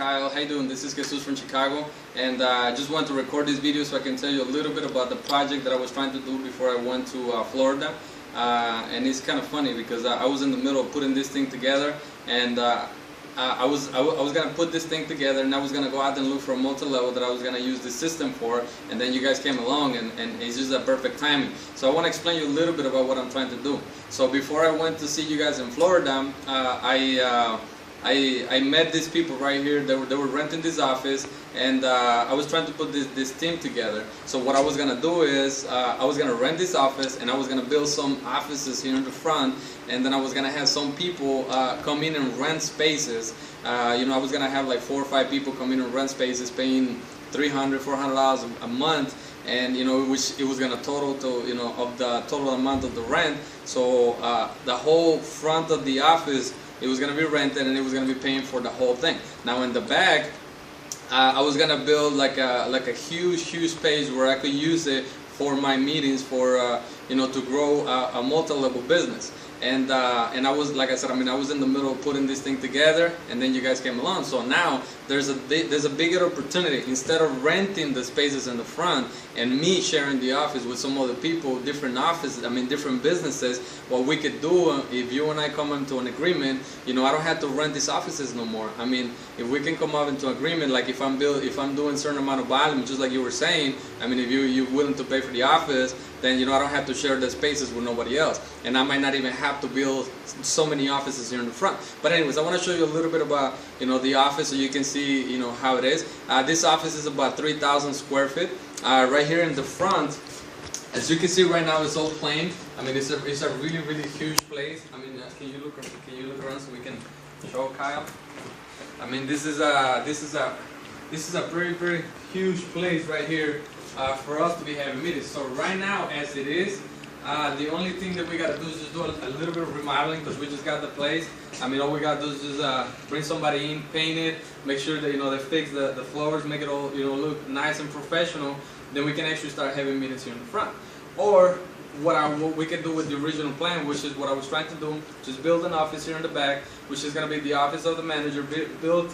Kyle, how you doing? This is Jesus from Chicago, and I just wanted to record this video so I can tell you a little bit about the project that I was trying to do before I went to Florida. And it's kind of funny because I was in the middle of putting this thing together, and I was gonna put this thing together, and I was gonna go out and look for a multi-level that I was gonna use this system for, and then you guys came along, and it's just a perfect timing. So I want to explain you a little bit about what I'm trying to do. So before I went to see you guys in Florida, I met these people right here. They were renting this office, and I was trying to put this team together. So what I was gonna do is I was gonna rent this office, and I was gonna build some offices here in the front, and then I was gonna have some people come in and rent spaces. You know, I was gonna have like 4 or 5 people come in and rent spaces, paying $300, $400 a month, and you know, which it was gonna total to, you know, of the total amount of the rent. So the whole front of the office, it was going to be rented, and it was going to be paying for the whole thing. Now in the back, I was going to build like a huge space where I could use it for my meetings, for you know, to grow a multi-level business. And I was, like I said, I mean, I was in the middle of putting this thing together, and then you guys came along. So now there's a bigger opportunity. Instead of renting the spaces in the front and me sharing the office with some other people, different offices, I mean different businesses, what we could do, if you and I come into an agreement, you know, I don't have to rent these offices no more. I mean, if we can come up into agreement, like if I'm doing a certain amount of volume, just like you were saying, I mean, if you're willing to pay for the office, then you know, I don't have to share the spaces with nobody else, and I might not even have to build so many offices here in the front. But anyways, I want to show you a little bit about, you know, the office, so you can see, you know, how it is. This office is about 3,000 square feet. Right here in the front, as you can see right now, it's all plain. I mean, it's a really huge place. I mean, can you look around so we can show Kyle? I mean, this is a very huge place right here. For us to be having meetings. So right now, as it is, the only thing that we got to do is just do a little bit of remodeling, because we just got the place. I mean, all we got to do is just bring somebody in, paint it, make sure that, you know, they fix the floors, make it all, you know, look nice and professional. Then we can actually start having meetings here in the front. Or what we can do with the original plan, which is what I was trying to do, just build an office here in the back, which is going to be the office of the manager. Build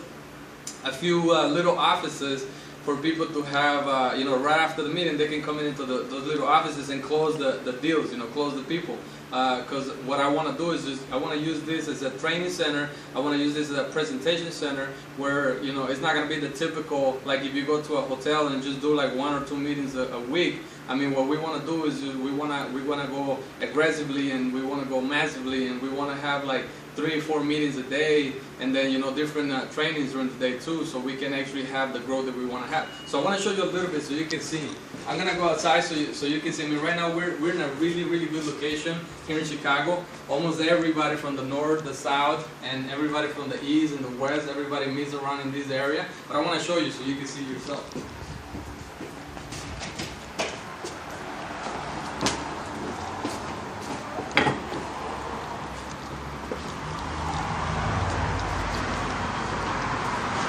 a few little offices for people to have, you know, right after the meeting, they can come into those little offices and close the deals, you know, close the people. Because what I want to do is just, I want to use this as a training center. I want to use this as a presentation center where, you know, it's not going to be the typical, like if you go to a hotel and just do like 1 or 2 meetings a week. I mean, what we want to do is we want to go aggressively, and we want to go massively, and we want to have like 3 or 4 meetings a day, and then, you know, different trainings during the day too, so we can actually have the growth that we want to have. So I want to show you a little bit so you can see. I'm gonna go outside so you can see. I mean, right now we're in a really good location here in Chicago. Almost everybody from the north, the south, and everybody from the east and the west, everybody meets around in this area. But I want to show you so you can see yourself.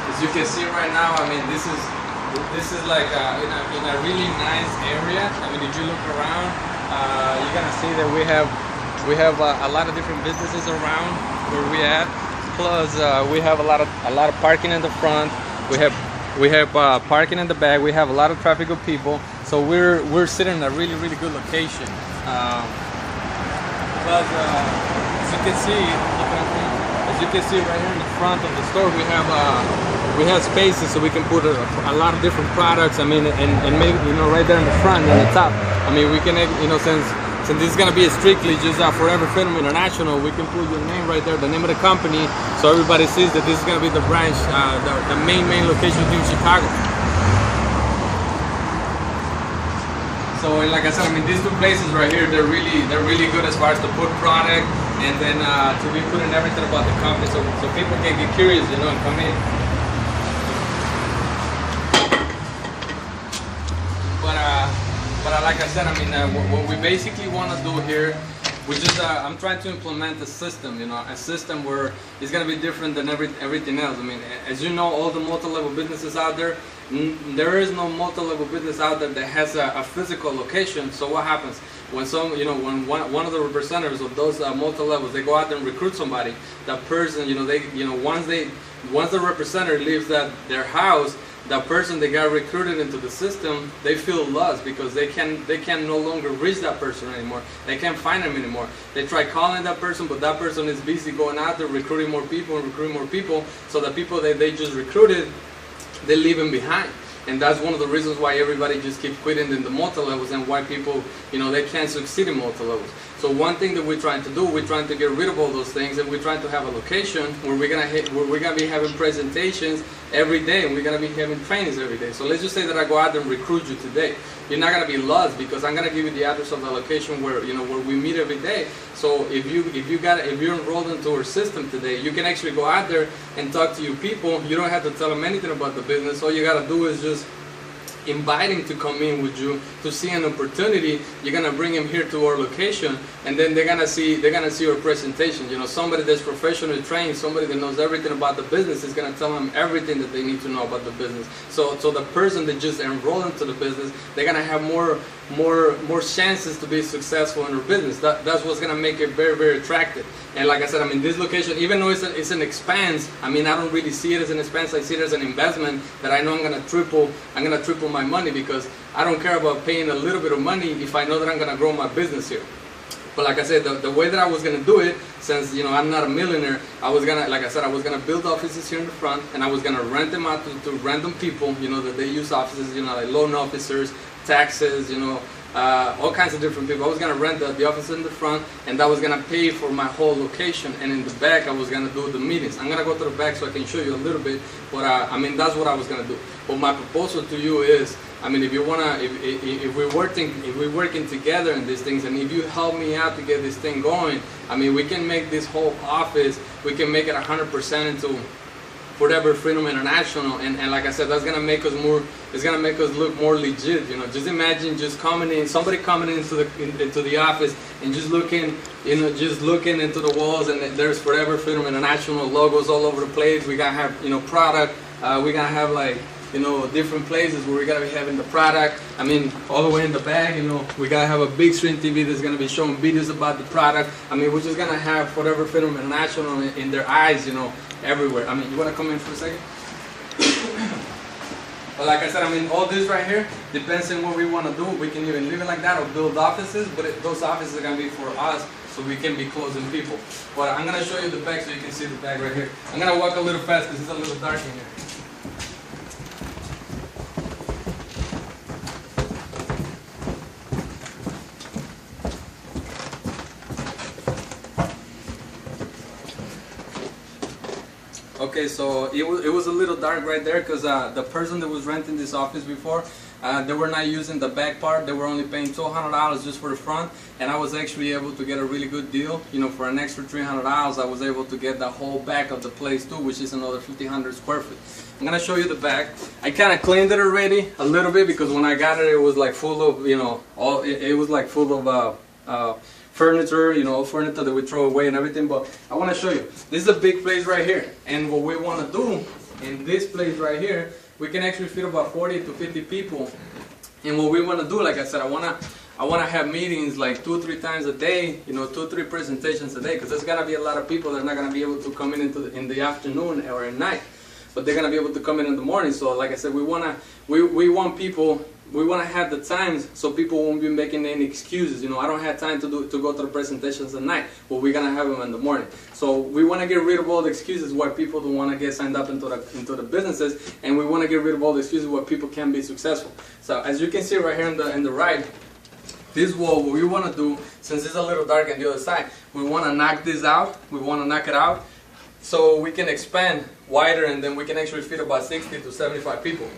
As you can see right now, I mean, this is like in a really nice area. I mean, if you look around, you're gonna see that we have a lot of different businesses around where we at. Plus, we have a lot of parking in the front. We have parking in the back. We have a lot of traffic of people. So we're sitting in a really good location. Plus, as you can see. As you can see right here in the front of the store, we have spaces so we can put a lot of different products. I mean, and maybe, you know, right there in the front and the top. I mean, we can, you know, since this is gonna be strictly just Forever Film International, we can put your name right there, the name of the company, so everybody sees that this is gonna be the branch, the main location here in Chicago. So, like I said, I mean, these 2 places right here, they're really good as far as to put product, and then to be putting everything about the company, so people can get curious, you know, and come in. But like I said, I mean, what we basically want to do here, I'm trying to implement a system, you know, a system where it's going to be different than everything else. I mean, as you know, all the multi-level businesses out there, there is no multi-level business out there that has a physical location. So what happens? when when one of the representatives of those multi-levels, they go out there and recruit somebody, that person, once the representative leaves their house, that person they got recruited into the system, they feel lost because they can no longer reach that person anymore. They can't find them anymore. They try calling that person, but that person is busy going out there recruiting more people and recruiting more people. So the people that they just recruited, they leave them behind. And that's one of the reasons why everybody just keeps quitting in the multi-levels, and why people, they can't succeed in multi-levels. So one thing that we're trying to do, we're trying to get rid of all those things, and we're trying to have a location where we're gonna be having presentations every day, and we're gonna be having trainings every day. So let's just say that I go out and recruit you today. You're not gonna be lost because I'm gonna give you the address of the location where where we meet every day. So if you're enrolled into our system today, you can actually go out there and talk to your people. You don't have to tell them anything about the business. All you gotta do is just inviting to come in with you to see an opportunity. You're gonna bring them here to our location, and then they're gonna see our presentation. Somebody that's professionally trained, somebody that knows everything about the business is gonna tell them everything that they need to know about the business. So the person that just enrolled into the business, they're gonna have more chances to be successful in their business. That's what's gonna make it very, very attractive. And like I said, this location, even though it's an expense, I don't really see it as an expense. I see it as an investment that I know I'm gonna triple my money, because I don't care about paying a little bit of money if I know that I'm gonna grow my business here. But like I said, the way that I was gonna do it, since I'm not a millionaire, I was gonna build offices here in the front, and I was gonna rent them out to random people, that they use offices, like loan officers, taxes, all kinds of different people. I was gonna rent the office in the front, and that was gonna pay for my whole location. And in the back, I was gonna do the meetings. I'm gonna go to the back so I can show you a little bit. But that's what I was gonna do. But my proposal to you is, if we're working together in these things, and if you help me out to get this thing going, we can make this whole office, we can make it 100% into Forever Freedom International, and like I said, that's gonna make us it's gonna make us look more legit. Just imagine somebody coming into the office and just looking into the walls, and there's Forever Freedom International logos all over the place. We gotta have product. We gotta have different places where we're gonna be having the product. All the way in the back, we gotta have a big screen TV that's gonna be showing videos about the product. We're just gonna have Forever Freedom International in their eyes, everywhere. You wanna come in for a second? But like I said, all this right here depends on what we wanna do. We can even leave it like that or build offices, but those offices are gonna be for us, so we can be closing people. But I'm gonna show you the back so you can see the back right here. I'm gonna walk a little fast because it's a little dark in here. Okay, so it was a little dark right there because the person that was renting this office before, they were not using the back part. They were only paying $200 just for the front, and I was actually able to get a really good deal. For an extra $300, I was able to get the whole back of the place too, which is another 1,500 square feet. I'm gonna show you the back. I kind of cleaned it already a little bit because when I got it, it was like full of it was like full of furniture, furniture that we throw away and everything. But I want to show you. This is a big place right here, and what we want to do in this place right here, we can actually fit about 40 to 50 people. And what we want to do, like I said, I want to have meetings like 2 or 3 times a day, 2 or 3 presentations a day, because there's gonna be a lot of people that are not gonna be able to come in the afternoon or at night, but they're gonna be able to come in the morning. So like I said, we want to have the times so people won't be making any excuses. I don't have time to go to the presentations at night, but we're gonna have them in the morning. So we want to get rid of all the excuses why people don't want to get signed up into the businesses, and we want to get rid of all the excuses why people can't be successful. So as you can see right here in the right, this wall, what we want to do, since it's a little dark on the other side, we want to knock this out. We want to knock it out so we can expand wider, and then we can actually fit about 60 to 75 people.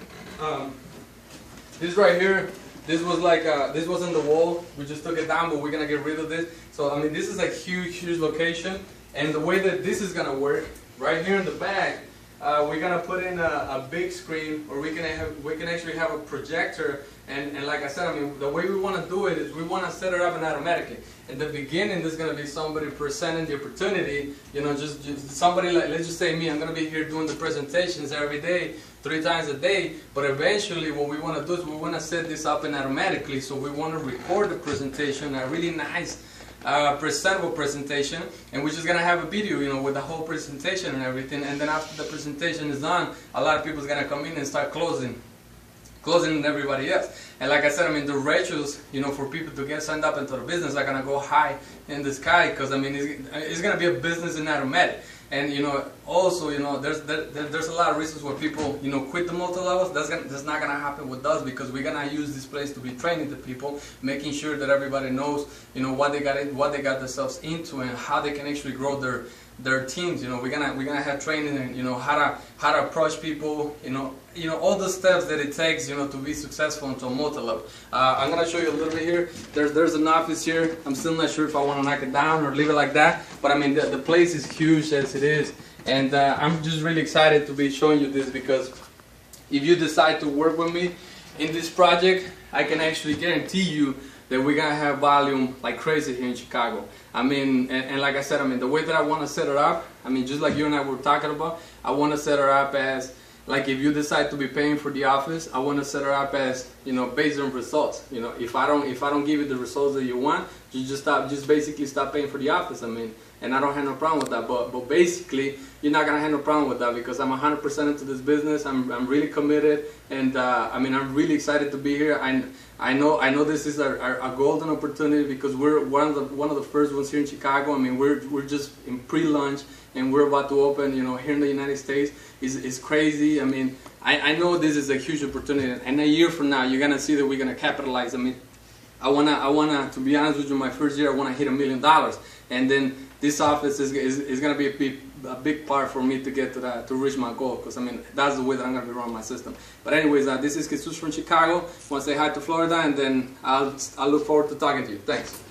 This right here, this wasn't the wall. We just took it down, but we're gonna get rid of this. So this is a huge location, and the way that this is gonna work, right here in the back, we're gonna put in a big screen, or we can actually have a projector. And like I said, I mean, the way we want to do it is we want to set it up and automatically. In the beginning, there's going to be somebody presenting the opportunity, you know, just somebody like, let's just say me, I'm going to be here doing the presentations every day, 3 times a day, but eventually what we want to do is we want to set this up and automatically, so we want to record the presentation, a really nice, presentable presentation, and we're just going to have a video, you know, with the whole presentation and everything, and then after the presentation is done, a lot of people are going to come in and start closing everybody else. And like I said, I mean, the ratios, you know, for people to get signed up into the business are gonna go high in the sky, because I mean, it's gonna be a business in automatic. And you know, also, you know, there's a lot of reasons why people, you know, quit the multi-levels. That's not gonna happen with us, because we're gonna use this place to be training the people, making sure that everybody knows, you know, what they got themselves into, and how they can actually grow their teams. You know, we're gonna have training, and you know, how to approach people, you know, all the steps that it takes, you know, to be successful into a multi-level. I'm gonna show you a little bit here. There's an office here. I'm still not sure if I want to knock it down or leave it like that, but I mean, the place is huge as it is, and I'm just really excited to be showing you this, because if you decide to work with me in this project, I can actually guarantee you that we're gonna have volume like crazy here in Chicago. I mean, and like I said, I mean, the way that I want to set it up, I mean, just like you and I were talking about, I want to set it up as, like, if you decide to be paying for the office, I want to set it up as, you know, based on results. You know, if I don't give you the results that you want, you just basically stop paying for the office. I mean, and I don't have no problem with that. But basically, you're not gonna have no problem with that, because I'm 100% into this business. I'm really committed, and I mean, I'm really excited to be here. I know this is a golden opportunity, because we're one of the first ones here in Chicago. I mean, we're just in pre-launch, and we're about to open, you know, here in the United States. It's crazy. I mean, I know this is a huge opportunity, and a year from now, you're gonna see that we're gonna capitalize. I mean, I wanna, to be honest with you, my first year I wanna hit $1 million, and then this office is gonna be a big part for me to get to reach my goal, because I mean, that's the way that I'm gonna be running my system. But anyways, this is Jesus from Chicago. I want to say hi to Florida, and then I'll look forward to talking to you. Thanks.